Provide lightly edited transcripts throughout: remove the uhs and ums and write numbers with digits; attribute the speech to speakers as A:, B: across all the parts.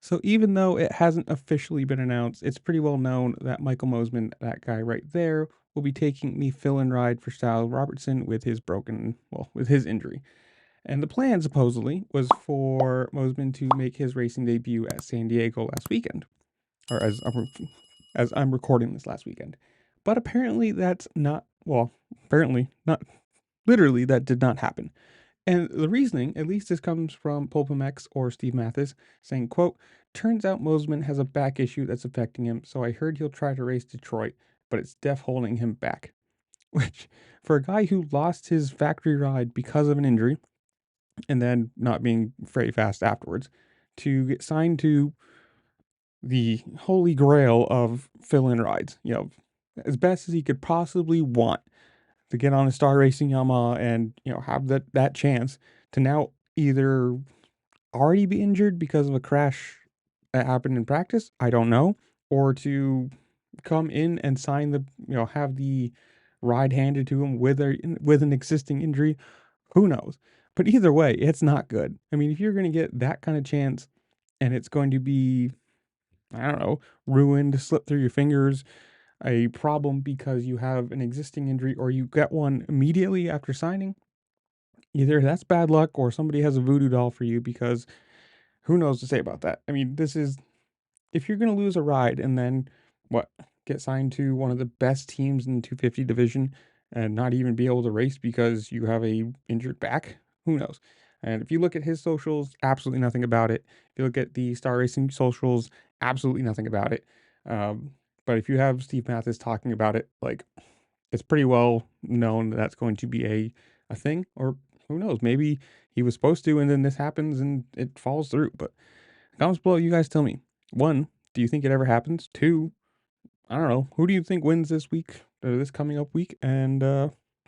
A: So even though it hasn't officially been announced, it's pretty well known that Michael Mosiman, that guy right there, will be taking the fill-in ride for Sal Robertson with his with his injury. And the plan supposedly was for Mosiman to make his racing debut at San Diego last weekend, or as I'm recording this last weekend. But apparently that's not, well, apparently not, literally that did not happen. And the reasoning, at least this comes from Pulpamex or Steve Mathis, saying, quote, turns out Mosiman has a back issue that's affecting him, so I heard he'll try to race Detroit, but it's def holding him back. Which, for a guy who lost his factory ride because of an injury, and then not being very fast afterwards, to get signed to the holy grail of fill-in rides, as best as he could possibly want to get on a star racing Yamaha and, have that chance to now either already be injured because of a crash that happened in practice, I don't know, or to come in and sign have the ride handed to him with an existing injury, who knows? But either way, it's not good. I mean, if you're going to get that kind of chance and it's going to be, I don't know, ruined, slip through your fingers, a problem because you have an existing injury or you get one immediately after signing, either that's bad luck or somebody has a voodoo doll for you, because who knows to say about that. I mean, this is, if you're going to lose a ride and then get signed to one of the best teams in the 250 division and not even be able to race because you have a injured back, who knows? And if you look at his socials, absolutely nothing about it. If you look at the Star Racing socials, absolutely nothing about it. But if you have Steve Mathis talking about it, like, it's pretty well known that that's going to be a thing, or who knows, maybe he was supposed to and then this happens and it falls through. But comments below, you guys tell me. One, do you think it ever happens? Two, I don't know, who do you think wins this week, or this coming up week? And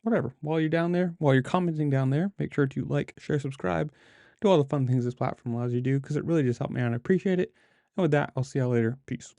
A: whatever, while you're down there, while you're commenting down there, make sure to like, share, subscribe, do all the fun things this platform allows you to do, because it really just helped me out and I appreciate it. And with that, I'll see y'all later. Peace.